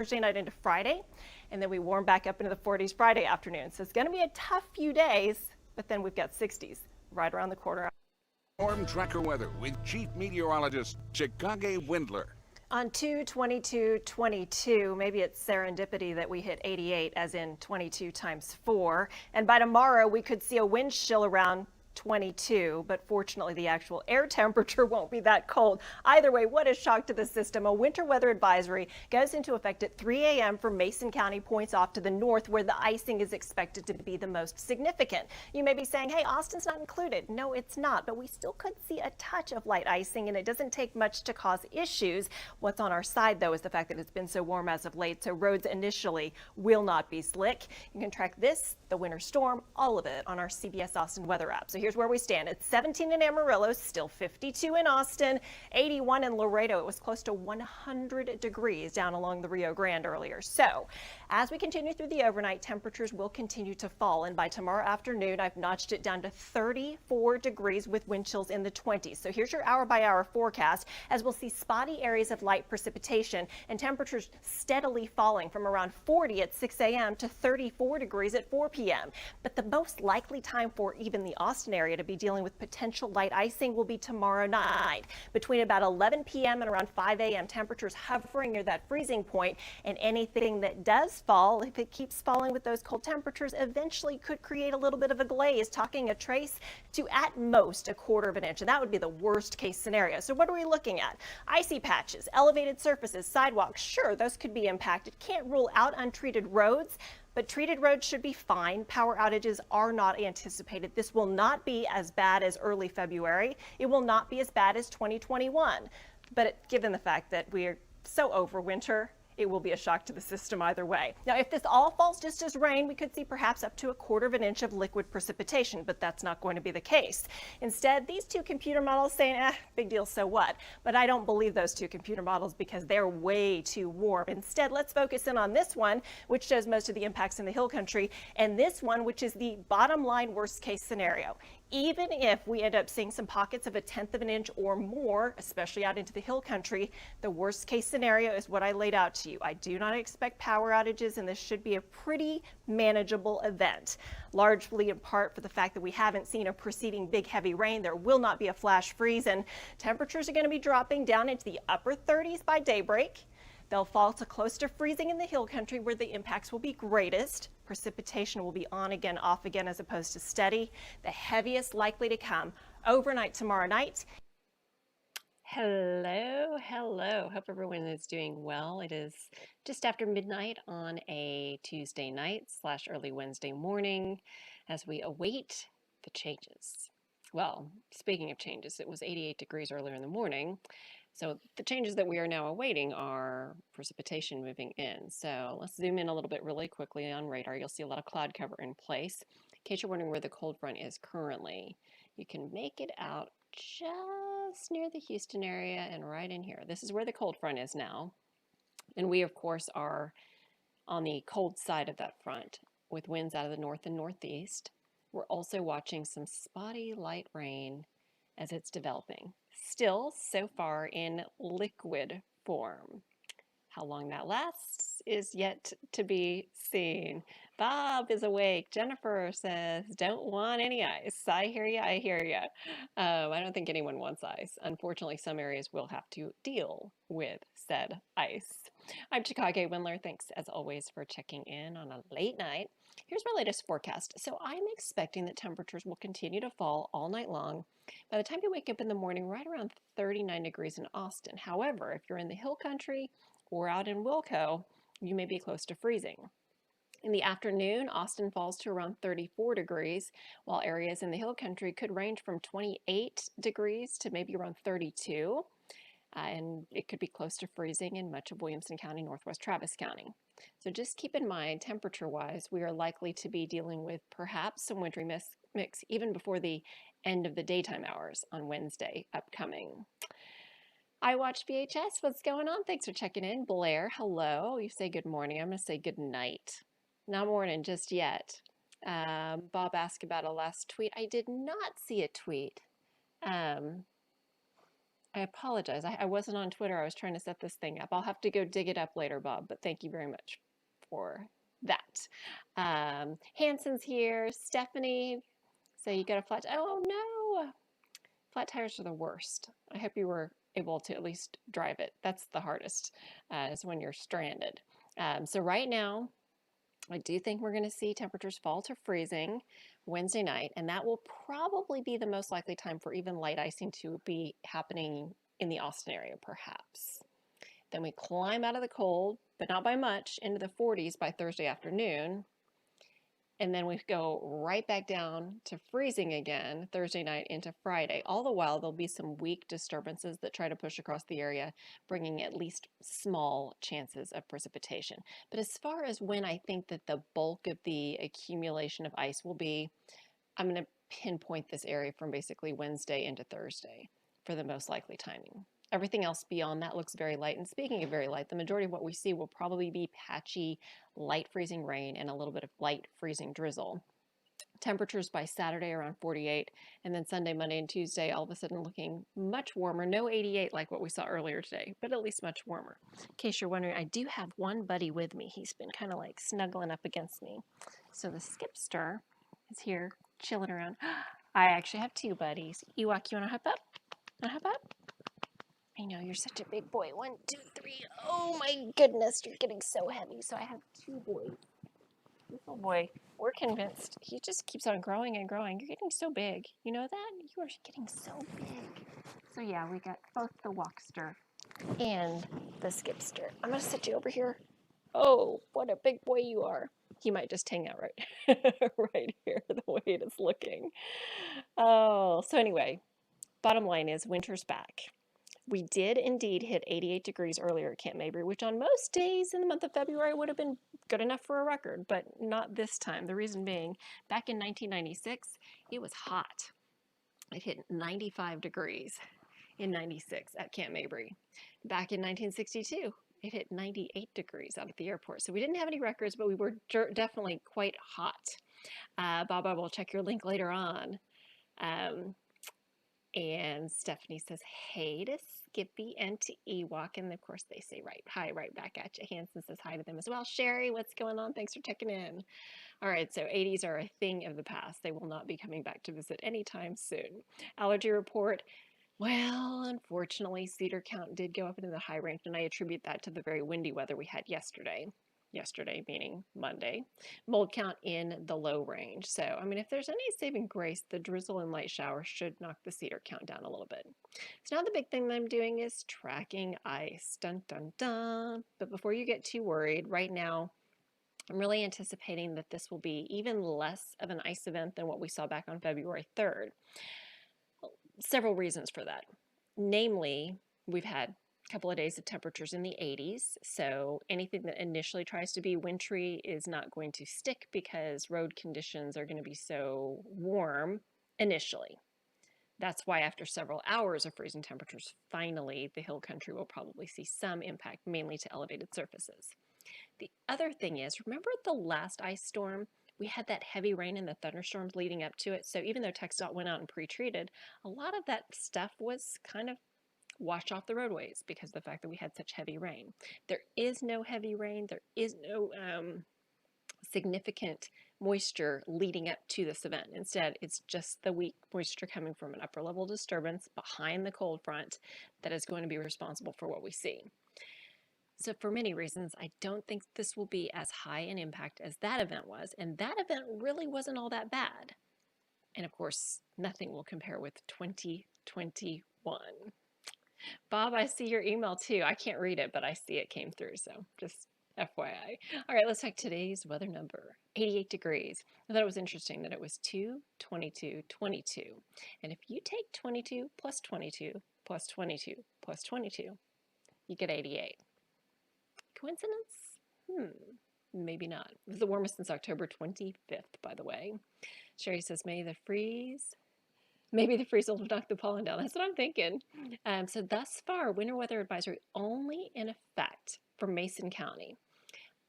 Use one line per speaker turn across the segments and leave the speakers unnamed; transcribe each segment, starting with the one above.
Thursday night into Friday, and then we warm back up into the 40s Friday afternoon. So it's going to be a tough few days, but then we've got 60s right around the corner.
Storm tracker weather with chief meteorologist Chik Windler.
On 2/22/22, maybe it's serendipity that we hit 88, as in 22 times 4. And by tomorrow, we could see a wind chill around 22, but fortunately the actual air temperature won't be that cold. Either way, what a shock to the system. A winter weather advisory goes into effect at 3 a.m. for Mason County, points off to the north where the icing is expected to be the most significant. You may be saying, hey, Austin's not included. No, it's not, but we still could see a touch of light icing, and it doesn't take much to cause issues. What's on our side, though, is the fact that it's been so warm as of late, so roads initially will not be slick. You can track this, the winter storm, all of it on our CBS Austin weather app. So here's where we stand. It's 17 in Amarillo, still 52 in Austin, 81 in Laredo. It was close to 100 degrees down along the Rio Grande earlier. So as we continue through the overnight, temperatures will continue to fall. And by tomorrow afternoon, I've notched it down to 34 degrees with wind chills in the 20s. So here's your hour by hour forecast, as we'll see spotty areas of light precipitation and temperatures steadily falling from around 40 at 6 a.m. to 34 degrees at 4 p.m. But the most likely time for even the Austin area to be dealing with potential light icing will be tomorrow night. Between about 11 p.m. and around 5 a.m., temperatures hovering near that freezing point, and anything that does fall, if it keeps falling with those cold temperatures, eventually could create a little bit of a glaze, talking a trace to at most a quarter of an inch, and that would be the worst case scenario. So what are we looking at? Icy patches, elevated surfaces, sidewalks, sure, those could be impacted. Can't rule out untreated roads, but treated roads should be fine. Power outages are not anticipated. This will not be as bad as early February. It will not be as bad as 2021. But given the fact that we're so over winter, it will be a shock to the system either way. Now, if this all falls just as rain, we could see perhaps up to a quarter of an inch of liquid precipitation, but that's not going to be the case. Instead, these two computer models saying, big deal, so what? But I don't believe those two computer models because they're way too warm. Instead, let's focus in on this one, which shows most of the impacts in the hill country, and this one, which is the bottom line worst case scenario. Even if we end up seeing some pockets of 1/10 of an inch or more, especially out into the hill country, the worst case scenario is what I laid out to you. I do not expect power outages, and this should be a pretty manageable event, largely in part for the fact that we haven't seen a preceding big heavy rain. There will not be a flash freeze, and temperatures are going to be dropping down into the upper 30s by daybreak. They'll fall to close to freezing in the hill country where the impacts will be greatest. Precipitation will be on again, off again, as opposed to steady. The heaviest likely to come overnight tomorrow night.
Hello. Hope everyone is doing well. It is just after midnight on a Tuesday night / early Wednesday morning as we await the changes. Well, speaking of changes, it was 88 degrees earlier in the morning. So the changes that we are now awaiting are precipitation moving in. So let's zoom in a little bit really quickly on radar. You'll see a lot of cloud cover in place. In case you're wondering where the cold front is currently, you can make it out just near the Houston area and right in here. This is where the cold front is now. And we, of course, are on the cold side of that front with winds out of the north and northeast. We're also watching some spotty light rain as it's developing. Still, so far, in liquid form. How long that lasts is yet to be seen. Bob is awake. Jennifer says, don't want any ice. I hear you. I don't think anyone wants ice. Unfortunately, some areas will have to deal with said ice. I'm Chik Windler. Thanks, as always, for checking in on a late night. Here's my latest forecast. So I'm expecting that temperatures will continue to fall all night long. By the time you wake up in the morning, right around 39 degrees in Austin. However, if you're in the hill country or out in Wilco, you may be close to freezing. In the afternoon, Austin falls to around 34 degrees, while areas in the hill country could range from 28 degrees to maybe around 32. And it could be close to freezing in much of Williamson County, northwest Travis County. So just keep in mind, temperature-wise, we are likely to be dealing with perhaps some wintry mix even before the end of the daytime hours on Wednesday upcoming. I watched VHS. What's going on? Thanks for checking in. Blair, hello. You say good morning. I'm going to say good night. Not morning just yet. Bob asked about a last tweet. I did not see a tweet. I apologize. I wasn't on Twitter. I was trying to set this thing up. I'll have to go dig it up later, Bob, but thank you very much for that. Hanson's here. Stephanie, so you got a flat. Oh no! Flat tires are the worst. I hope you were able to at least drive it. That's the hardest, is when you're stranded. So right now, I do think we're going to see temperatures fall to freezing Wednesday night, and that will probably be the most likely time for even light icing to be happening in the Austin area, perhaps. Then we climb out of the cold, but not by much, into the 40s by Thursday afternoon. And then we go right back down to freezing again Thursday night into Friday. All the while, there'll be some weak disturbances that try to push across the area, bringing at least small chances of precipitation. But as far as when I think that the bulk of the accumulation of ice will be, I'm going to pinpoint this area from basically Wednesday into Thursday for the most likely timing. Everything else beyond that looks very light. And speaking of very light, the majority of what we see will probably be patchy, light freezing rain and a little bit of light freezing drizzle. Temperatures by Saturday around 48, and then Sunday, Monday, and Tuesday all of a sudden looking much warmer. No 88 like what we saw earlier today, but at least much warmer. In case you're wondering, I do have one buddy with me. He's been kind of like snuggling up against me. So the skipster is here chilling around. I actually have two buddies. Ewok, you want to hop up? Want to hop up? I know, you're such a big boy. 1, 2, 3. Oh my goodness, you're getting so heavy. So I have two boys. This little boy, we're convinced he just keeps on growing and growing. You're getting so big. You know that? You are getting so big. So yeah, we got both the walkster and the skipster. I'm going to set you over here. Oh, what a big boy you are. He might just hang out right here, the way it is looking. Oh, so anyway, bottom line is winter's back. We did indeed hit 88 degrees earlier at Camp Mabry, which on most days in the month of February would have been good enough for a record, but not this time. The reason being, back in 1996, it was hot. It hit 95 degrees in 96 at Camp Mabry. Back in 1962, it hit 98 degrees out at the airport. So we didn't have any records, but we were definitely quite hot. Bob, I will check your link later on. And Stephanie says, hey to Skippy and to Ewok. And of course, they say hi right back at you. Hanson says hi to them as well. Sherry, what's going on? Thanks for checking in. All right, so 80s are a thing of the past. They will not be coming back to visit anytime soon. Allergy Report. Well, unfortunately, cedar count did go up into the high range, and I attribute that to the very windy weather we had yesterday. Yesterday meaning Monday. Mold count in the low range. So, I mean, if there's any saving grace, the drizzle and light shower should knock the cedar count down a little bit. So now the big thing that I'm doing is tracking ice. Dun, dun, dun. But before you get too worried, right now, I'm really anticipating that this will be even less of an ice event than what we saw back on February 3rd. Several reasons for that. Namely, we've had a couple of days of temperatures in the 80s, so anything that initially tries to be wintry is not going to stick because road conditions are going to be so warm initially. That's why after several hours of freezing temperatures, finally the hill country will probably see some impact, mainly to elevated surfaces. The other thing is, remember the last ice storm? We had that heavy rain and the thunderstorms leading up to it. So even though TxDOT went out and pre-treated, a lot of that stuff was kind of washed off the roadways because of the fact that we had such heavy rain. There is no heavy rain. There is no significant moisture leading up to this event. Instead, it's just the weak moisture coming from an upper level disturbance behind the cold front that is going to be responsible for what we see. So for many reasons, I don't think this will be as high an impact as that event was, and that event really wasn't all that bad. And of course, nothing will compare with 2021. Bob, I see your email too. I can't read it, but I see it came through, so just FYI. All right, let's check today's weather number. 88 degrees. I thought it was interesting that it was 2, 22, 22. And if you take 22 plus 22 plus 22 plus 22, you get 88. Coincidence? Maybe not. It was the warmest since October 25th, by the way. Sherry says, maybe the freeze will knock the pollen down. That's what I'm thinking. So thus far, winter weather advisory only in effect for Mason County.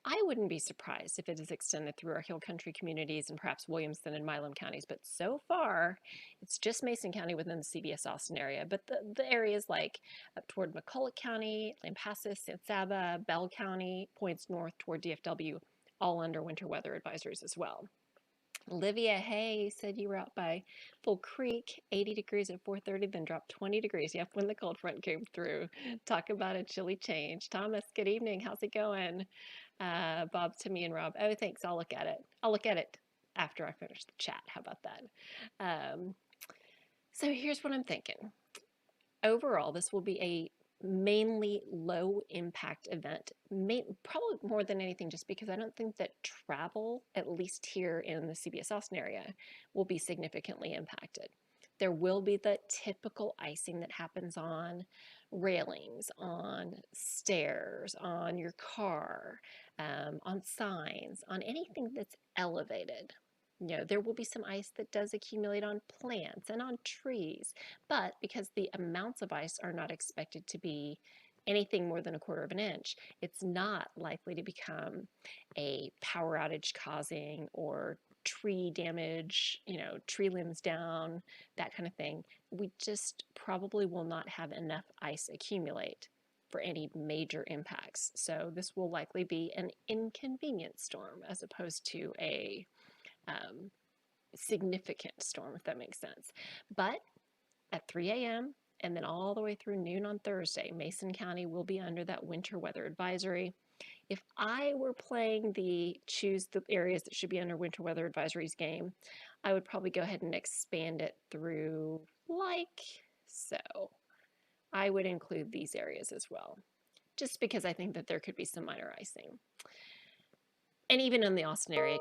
I wouldn't be surprised if it is extended through our Hill Country communities and perhaps Williamson and Milam counties, but so far it's just Mason County within the CBS Austin area. But the areas like up toward McCulloch County, Lampasas, San Saba, Bell County, points north toward DFW, all under winter weather advisories as well. Olivia Hay said you were out by Full Creek, 80 degrees at 4:30, then dropped 20 degrees. Yep, when the cold front came through. Talk about a chilly change. Thomas, good evening. How's it going? Bob, Timmy, and Rob. Oh, thanks. I'll look at it. I'll look at it after I finish the chat. How about that? So here's what I'm thinking. Overall, this will be a mainly low impact event, probably more than anything just because I don't think that travel, at least here in the CBS Austin area, will be significantly impacted. There will be the typical icing that happens on railings, on stairs, on your car, on signs, on anything that's elevated. You know, there will be some ice that does accumulate on plants and on trees, but because the amounts of ice are not expected to be anything more than 1/4 of an inch, it's not likely to become a power outage causing or tree damage, you know, tree limbs down, that kind of thing. We just probably will not have enough ice accumulate for any major impacts. So this will likely be an inconvenient storm as opposed to a significant storm, if that makes sense. But at 3 a.m. and then all the way through noon on Thursday, Mason County will be under that winter weather advisory. If I were playing the choose the areas that should be under winter weather advisories game, I would probably go ahead and expand it through like so. I would include these areas as well, just because I think that there could be some minor icing. And even in the Austin area,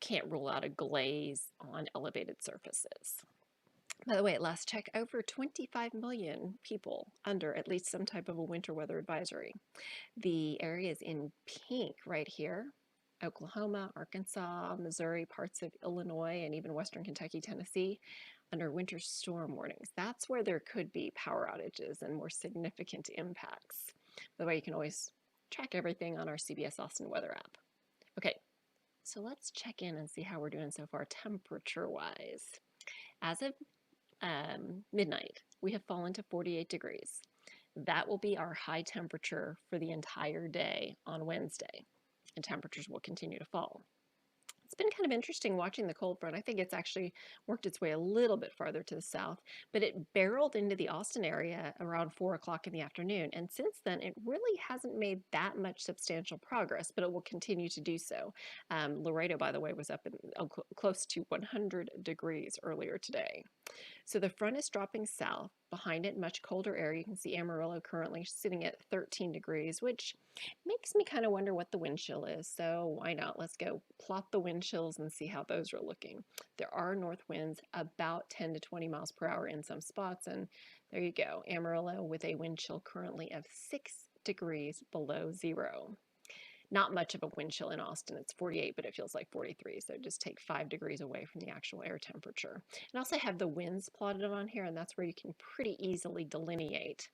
can't rule out a glaze on elevated surfaces. By the way, at last check, over 25 million people under at least some type of a winter weather advisory. The areas in pink right here, Oklahoma, Arkansas, Missouri, parts of Illinois, and even western Kentucky, Tennessee, under winter storm warnings. That's where there could be power outages and more significant impacts. By the way, you can always track everything on our CBS Austin weather app. Okay, so let's check in and see how we're doing so far temperature-wise. As of midnight, we have fallen to 48 degrees. That will be our high temperature for the entire day on Wednesday, and temperatures will continue to fall. It's been kind of interesting watching the cold front. I think it's actually worked its way a little bit farther to the south, but it barreled into the Austin area around 4 o'clock in the afternoon. And since then, it really hasn't made that much substantial progress, but it will continue to do so. Laredo, by the way, was up in close to 100 degrees earlier today. So the front is dropping south. Behind it, much colder air. You can see Amarillo currently sitting at 13 degrees, which makes me kind of wonder what the wind chill is. So why not? Let's go plot the wind chills and see how those are looking. There are north winds about 10 to 20 miles per hour in some spots. And there you go. Amarillo with a wind chill currently of 6 degrees below zero. Not much of a wind chill in Austin. It's 48, but it feels like 43. So just take 5 degrees away from the actual air temperature. And also have the winds plotted on here, and that's where you can pretty easily delineate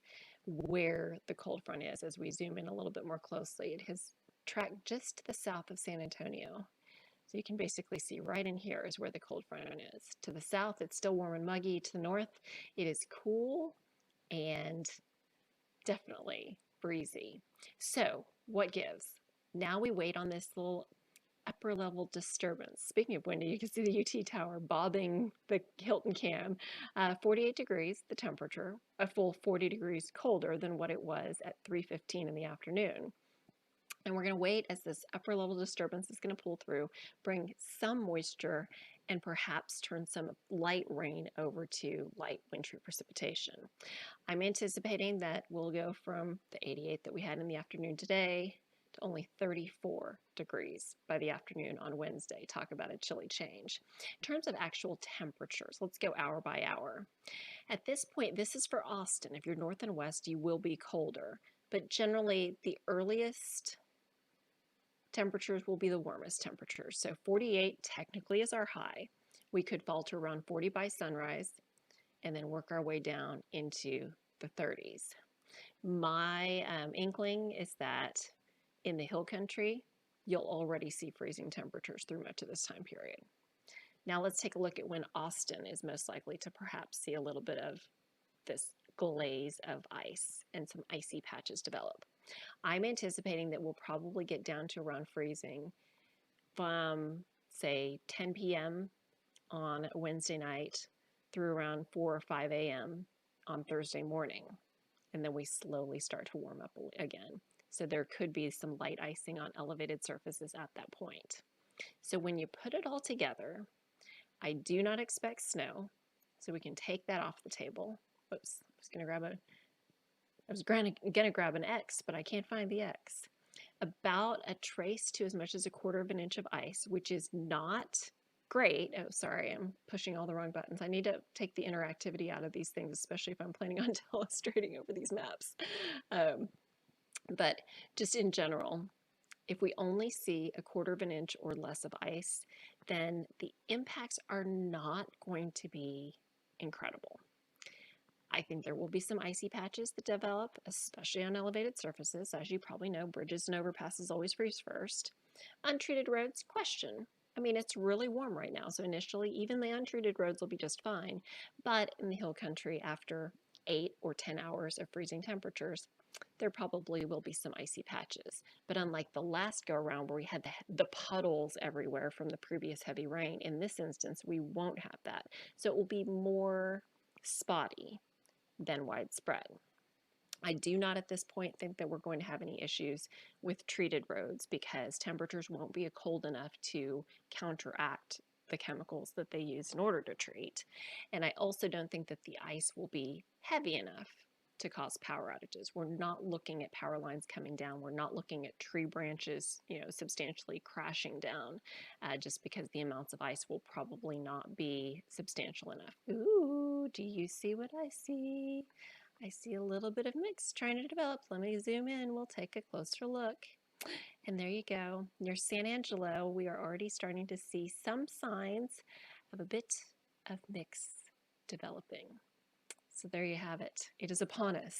where the cold front is as we zoom in a little bit more closely. It has tracked just to the south of San Antonio. So you can basically see right in here is where the cold front is. To the south, it's still warm and muggy. To the north, it is cool and definitely breezy. So what gives? Now we wait on this little upper level disturbance. Speaking of windy, you can see the UT tower bobbing the Hilton cam. 48 degrees, the temperature, a full 40 degrees colder than what it was at 3:15 in the afternoon. And we're going to wait as this upper level disturbance is going to pull through, bring some moisture, and perhaps turn some light rain over to light wintry precipitation. I'm anticipating that we'll go from the 88 that we had in the afternoon today to only 34 degrees by the afternoon on Wednesday. Talk about a chilly change. In terms of actual temperatures, let's go hour by hour. At this point, this is for Austin. If you're north and west, you will be colder, but generally the earliest temperatures will be the warmest temperatures. So 48 technically is our high. We could fall to around 40 by sunrise and then work our way down into the 30s. My inkling is that in the hill country, you'll already see freezing temperatures through much of this time period. Now let's take a look at when Austin is most likely to perhaps see a little bit of this glaze of ice and some icy patches develop. I'm anticipating that we'll probably get down to around freezing from, say, 10 p.m. on Wednesday night through around 4 or 5 a.m. on Thursday morning. And then we slowly start to warm up again. So there could be some light icing on elevated surfaces at that point. So when you put it all together, I do not expect snow, so we can take that off the table. Oops, I was gonna grab an X, but I can't find the X. About a trace to as much as a quarter of an inch of ice, which is not great. Oh, sorry, I'm pushing all the wrong buttons. I need to take the interactivity out of these things, especially if I'm planning on illustrating over these maps. But just in general, if we only see a quarter of an inch or less of ice, then the impacts are not going to be incredible. I think there will be some icy patches that develop, especially on elevated surfaces. As you probably know, bridges and overpasses always freeze first. Untreated roads, question. I mean, it's really warm right now, so initially even the untreated roads will be just fine. But in the hill country, after 8 or 10 hours of freezing temperatures, there probably will be some icy patches. But unlike the last go around where we had the puddles everywhere from the previous heavy rain, in this instance, we won't have that. So it will be more spotty than widespread. I do not at this point think that we're going to have any issues with treated roads because temperatures won't be cold enough to counteract the chemicals that they use in order to treat. And I also don't think that the ice will be heavy enough to cause power outages. We're not looking at power lines coming down. We're not looking at tree branches, substantially crashing down just because the amounts of ice will probably not be substantial enough. Ooh, do you see what I see? I see a little bit of mix trying to develop. Let me zoom in. We'll take a closer look. And there you go. Near San Angelo, we are already starting to see some signs of a bit of mix developing. So there you have it. It is upon us.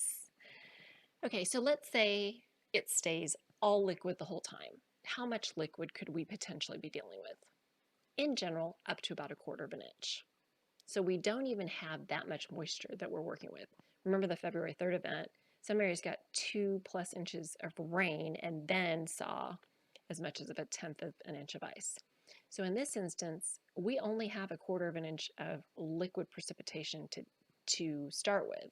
Okay, so let's say it stays all liquid the whole time. How much liquid could we potentially be dealing with? In general, up to about a quarter of an inch. So we don't even have that much moisture that we're working with. Remember the February 3rd event? Some areas got 2+ inches of rain and then saw as much as a tenth of an inch of ice. So in this instance, we only have a quarter of an inch of liquid precipitation to start with,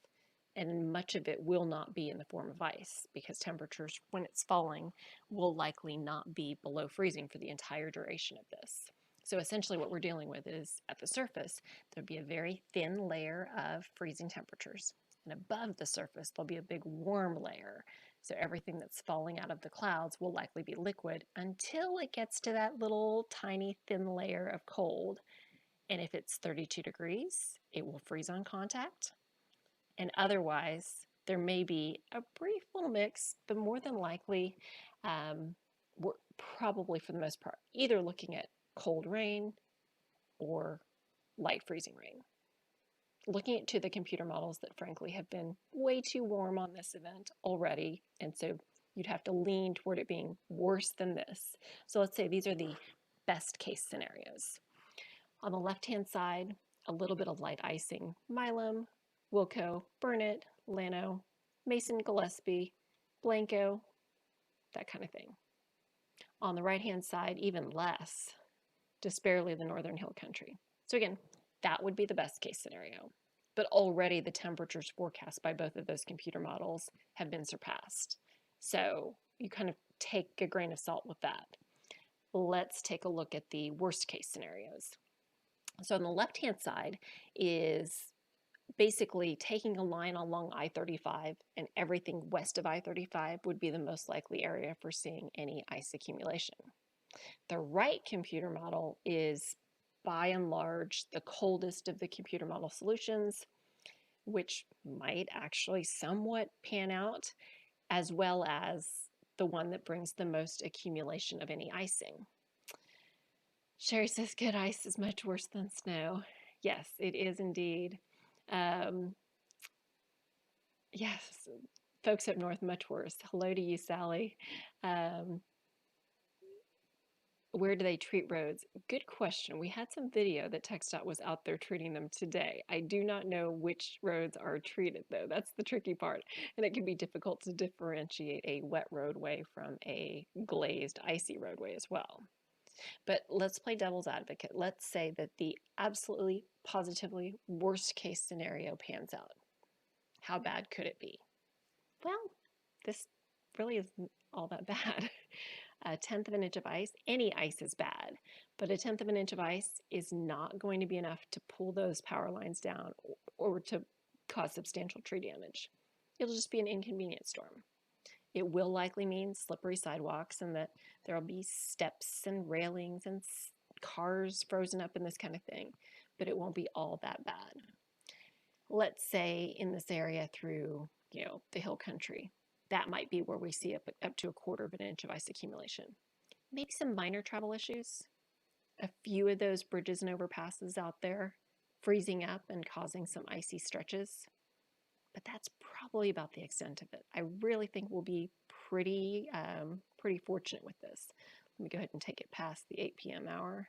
and much of it will not be in the form of ice because temperatures, when it's falling, will likely not be below freezing for the entire duration of this. So essentially what we're dealing with is at the surface, there'll be a very thin layer of freezing temperatures. And above the surface, there'll be a big warm layer. So everything that's falling out of the clouds will likely be liquid until it gets to that little tiny thin layer of cold. And if it's 32 degrees, it will freeze on contact. And otherwise, there may be a brief little mix, but more than likely, we're probably for the most part either looking at cold rain or light freezing rain. Looking to the computer models that frankly have been way too warm on this event already, and so you'd have to lean toward it being worse than this. So let's say these are the best case scenarios. On the left-hand side, a little bit of light icing, Milam, Wilco, Burnett, Llano, Mason, Gillespie, Blanco, that kind of thing. On the right-hand side, even less, disparately the northern hill country. So again, that would be the best case scenario. But already the temperatures forecast by both of those computer models have been surpassed. So you kind of take a grain of salt with that. Let's take a look at the worst case scenarios. So on the left-hand side is basically taking a line along I-35, and everything west of I-35 would be the most likely area for seeing any ice accumulation. The right computer model is by and large the coldest of the computer model solutions, which might actually somewhat pan out, as well as the one that brings the most accumulation of any icing. Sherry says good ice is much worse than snow. Yes, it is indeed. Yes, folks up north, much worse. Hello to you, Sally. Where do they treat roads? Good question. We had some video that TxDOT was out there treating them today. I do not know which roads are treated though. That's the tricky part. And it can be difficult to differentiate a wet roadway from a glazed, icy roadway as well. But let's play devil's advocate. Let's say that the absolutely, positively worst case scenario pans out. How bad could it be? Well, this really isn't all that bad. A tenth of an inch of ice, any ice is bad, but a tenth of an inch of ice is not going to be enough to pull those power lines down or to cause substantial tree damage. It'll just be an inconvenient storm. It will likely mean slippery sidewalks and that there'll be steps and railings and cars frozen up and this kind of thing, but it won't be all that bad. Let's say in this area through, the hill country, that might be where we see up to a quarter of an inch of ice accumulation. Maybe some minor travel issues. A few of those bridges and overpasses out there freezing up and causing some icy stretches. But that's probably about the extent of it. I really think we'll be pretty fortunate with this. Let me go ahead and take it past the 8 p.m. hour.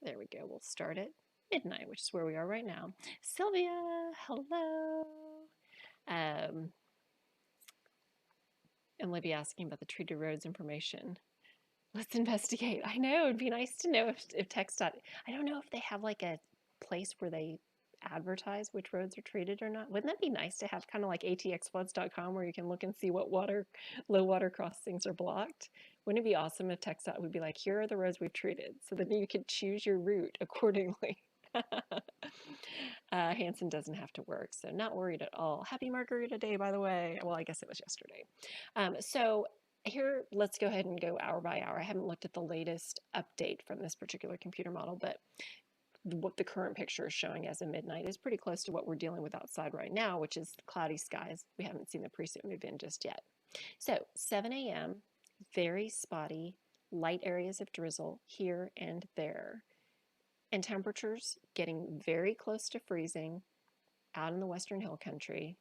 There we go. We'll start at midnight, which is where we are right now. Sylvia, hello. And Libby asking about the treated roads information. Let's investigate. I know, it'd be nice to know if TxDOT, I don't know if they have like a place where they advertise which roads are treated or not. Wouldn't that be nice to have, kind of like atxfloods.com, where you can look and see what low water crossings are blocked? Wouldn't it be awesome if TxDOT would be like, here are the roads we've treated, so that you could choose your route accordingly. Hanson doesn't have to work, so not worried at all. Happy Margarita Day, by the way. Well, I guess it was yesterday. So here, let's go ahead and go hour by hour. I haven't looked at the latest update from this particular computer model, but what the current picture is showing as of midnight is pretty close to what we're dealing with outside right now, which is cloudy skies. We haven't seen the precip move in just yet. So 7 a.m., very spotty, light areas of drizzle here and there. And temperatures getting very close to freezing out in the Western Hill Country,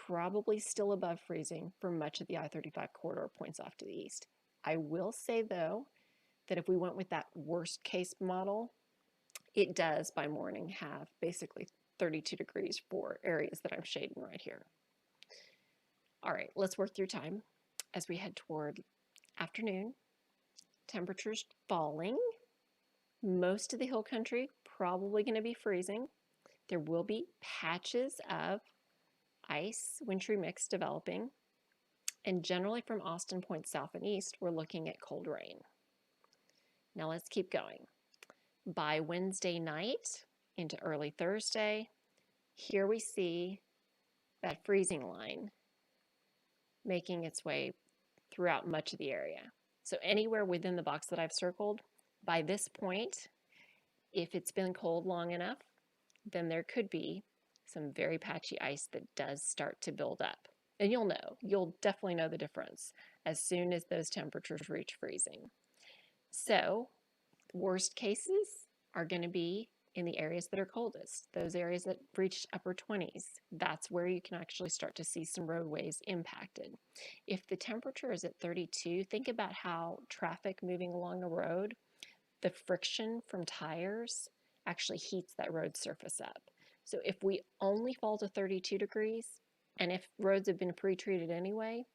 probably still above freezing for much of the I-35 corridor points off to the east. I will say, though, that if we went with that worst case model, it does by morning have basically 32 degrees for areas that I'm shading right here. All right, let's work through time as we head toward afternoon. Temperatures falling. Most of the hill country probably going to be freezing. There will be patches of ice, wintry mix developing. And generally from Austin Point south and east, we're looking at cold rain. Now let's keep going. By Wednesday night into early Thursday, here we see that freezing line making its way throughout much of the area. So anywhere within the box that I've circled, by this point, if it's been cold long enough, then there could be some very patchy ice that does start to build up. And you'll definitely know the difference as soon as those temperatures reach freezing. So worst cases are going to be in the areas that are coldest, those areas that reach upper 20s. That's where you can actually start to see some roadways impacted. If the temperature is at 32, think about how traffic moving along a road, the friction from tires actually heats that road surface up. So if we only fall to 32 degrees, and if roads have been pre-treated anyway,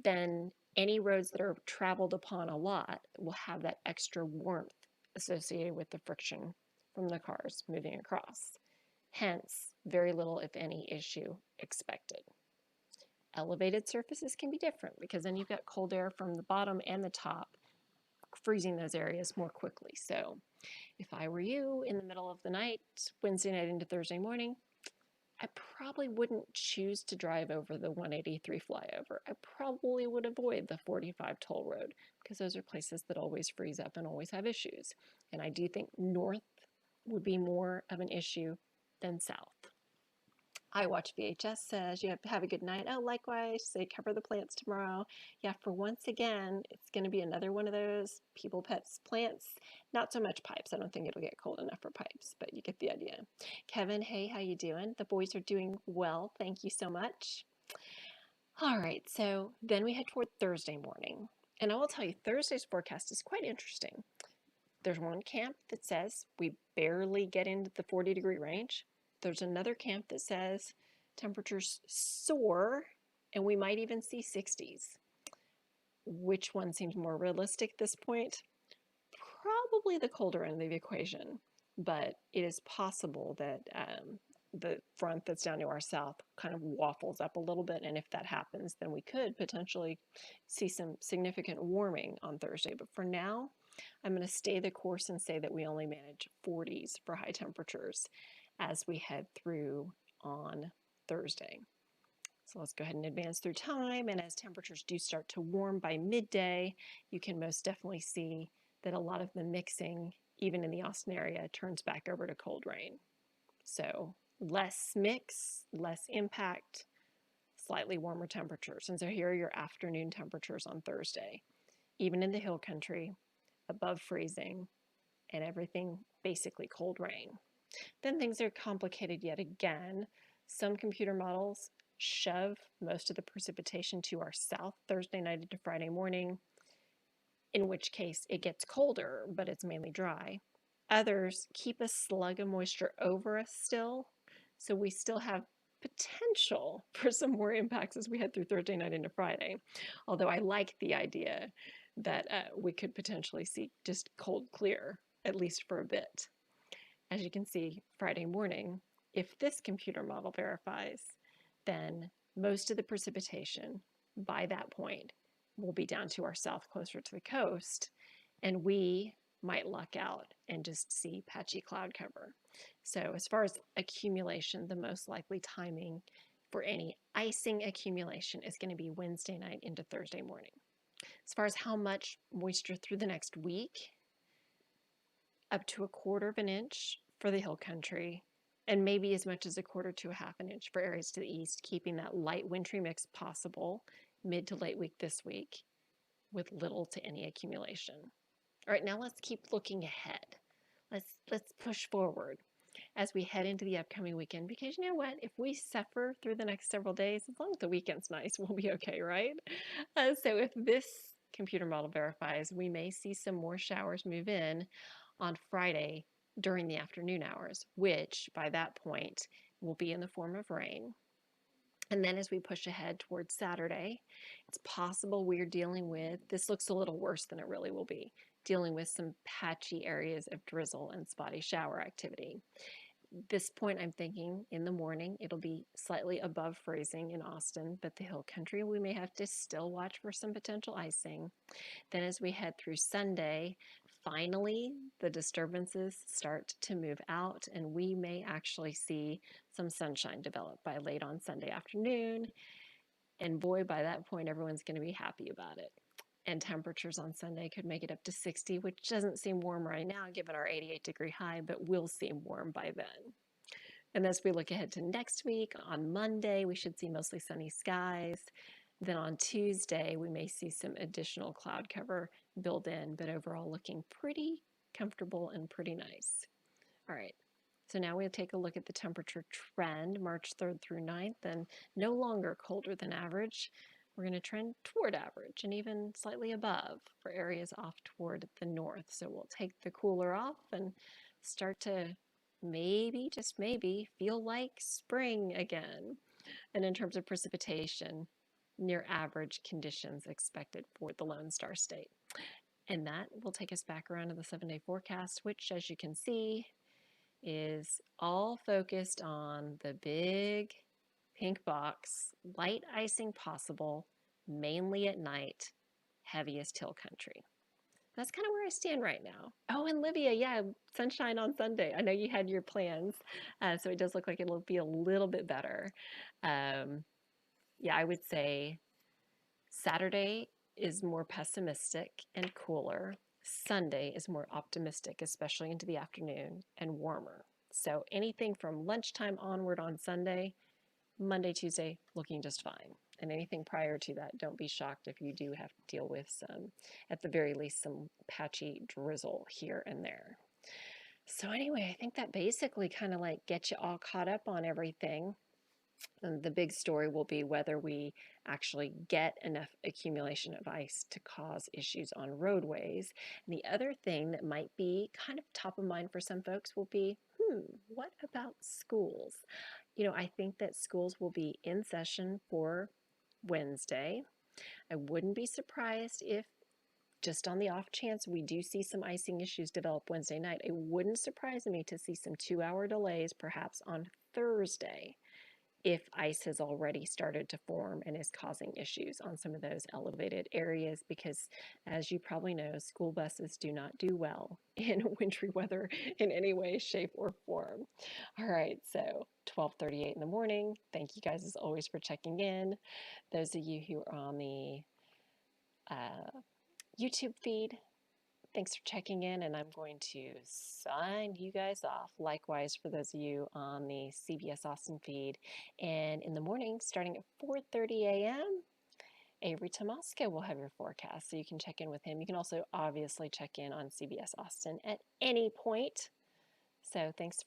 then any roads that are traveled upon a lot will have that extra warmth associated with the friction from the cars moving across. Hence, very little, if any, issue expected. Elevated surfaces can be different because then you've got cold air from the bottom and the top freezing those areas more quickly. So if I were you in the middle of the night, Wednesday night into Thursday morning, I probably wouldn't choose to drive over the 183 flyover. I probably would avoid the 45 toll road because those are places that always freeze up and always have issues. And I do think north would be more of an issue than south. I Watch VHS says, you have a good night. Oh, likewise, say cover the plants tomorrow. Yeah, for once again, it's going to be another one of those people, pets, plants. Not so much pipes. I don't think it'll get cold enough for pipes, but you get the idea. Kevin, hey, how you doing? The boys are doing well. Thank you so much. All right, so then we head toward Thursday morning. And I will tell you, Thursday's forecast is quite interesting. There's one camp that says we barely get into the 40-degree range. There's another camp that says temperatures soar and we might even see 60s. Which one seems more realistic at this point? Probably the colder end of the equation, but it is possible that the front that's down to our south kind of waffles up a little bit, and if that happens, then we could potentially see some significant warming on Thursday. But for now, I'm going to stay the course and say that we only manage 40s for high temperatures as we head through on Thursday. So let's go ahead and advance through time, and as temperatures do start to warm by midday, you can most definitely see that a lot of the mixing, even in the Austin area, turns back over to cold rain. So less mix, less impact, slightly warmer temperatures. And so here are your afternoon temperatures on Thursday. Even in the hill country, above freezing, and everything basically cold rain. Then things are complicated yet again. Some computer models shove most of the precipitation to our south Thursday night into Friday morning, in which case it gets colder, but it's mainly dry. Others keep a slug of moisture over us still, so we still have potential for some more impacts as we head through Thursday night into Friday. Although I like the idea that we could potentially see just cold clear, at least for a bit. As you can see, Friday morning, if this computer model verifies, then most of the precipitation by that point will be down to our south closer to the coast, and we might luck out and just see patchy cloud cover. So as far as accumulation, the most likely timing for any icing accumulation is going to be Wednesday night into Thursday morning. As far as how much moisture through the next week, up to 1/4 of an inch for the hill country, and maybe as much as 1/4 to 1/2 an inch for areas to the east, keeping that light wintry mix possible mid to late week this week with little to any accumulation. All right, now let's keep looking ahead. Let's push forward as we head into the upcoming weekend, because you know what? If we suffer through the next several days, as long as the weekend's nice, we'll be okay, right? So if this computer model verifies, we may see some more showers move in on Friday during the afternoon hours, which by that point will be in the form of rain. And then as we push ahead towards Saturday, it's possible we're dealing with, this looks a little worse than it really will be, dealing with some patchy areas of drizzle and spotty shower activity. This point, I'm thinking in the morning, it'll be slightly above freezing in Austin, but the hill country, we may have to still watch for some potential icing. Then as we head through Sunday, finally, the disturbances start to move out, and we may actually see some sunshine develop by late on Sunday afternoon. And boy, by that point, everyone's going to be happy about it. And temperatures on Sunday could make it up to 60, which doesn't seem warm right now given our 88-degree high, but will seem warm by then. And as we look ahead to next week, on Monday, we should see mostly sunny skies. Then on Tuesday, we may see some additional cloud cover build in, but overall looking pretty comfortable and pretty nice. All right, so now we'll take a look at the temperature trend, March 3rd through 9th, and no longer colder than average. We're going to trend toward average and even slightly above for areas off toward the north. So we'll take the cooler off and start to maybe, just maybe, feel like spring again. And in terms of precipitation, near average conditions expected for the Lone Star State. And that will take us back around to the 7-day forecast, which, as you can see, is all focused on the big pink box, light icing possible, mainly at night, heaviest hill country. That's kind of where I stand right now. Oh, and Livia, yeah, sunshine on Sunday. I know you had your plans, so it does look like it'll be a little bit better. Yeah, I would say Saturday is more pessimistic and cooler. Sunday is more optimistic, especially into the afternoon, and warmer. So anything from lunchtime onward on Sunday, Monday, Tuesday, looking just fine. And anything prior to that, don't be shocked if you do have to deal with some, at the very least, some patchy drizzle here and there. So anyway, I think that basically kind of like gets you all caught up on everything. And the big story will be whether we actually get enough accumulation of ice to cause issues on roadways. And the other thing that might be kind of top of mind for some folks will be, what about schools? I think that schools will be in session for Wednesday. I wouldn't be surprised if, just on the off chance we do see some icing issues develop Wednesday night, it wouldn't surprise me to see some 2-hour delays perhaps on Thursday if ice has already started to form and is causing issues on some of those elevated areas, because as you probably know, school buses do not do well in wintry weather in any way, shape, or form. All right, so 12:38 in the morning. Thank you guys as always for checking in. Those of you who are on the YouTube feed, thanks for checking in, and I'm going to sign you guys off. Likewise, for those of you on the CBS Austin feed. And in the morning, starting at 4:30 a.m., Avery Tomasko will have your forecast, so you can check in with him. You can also obviously check in on CBS Austin at any point. So thanks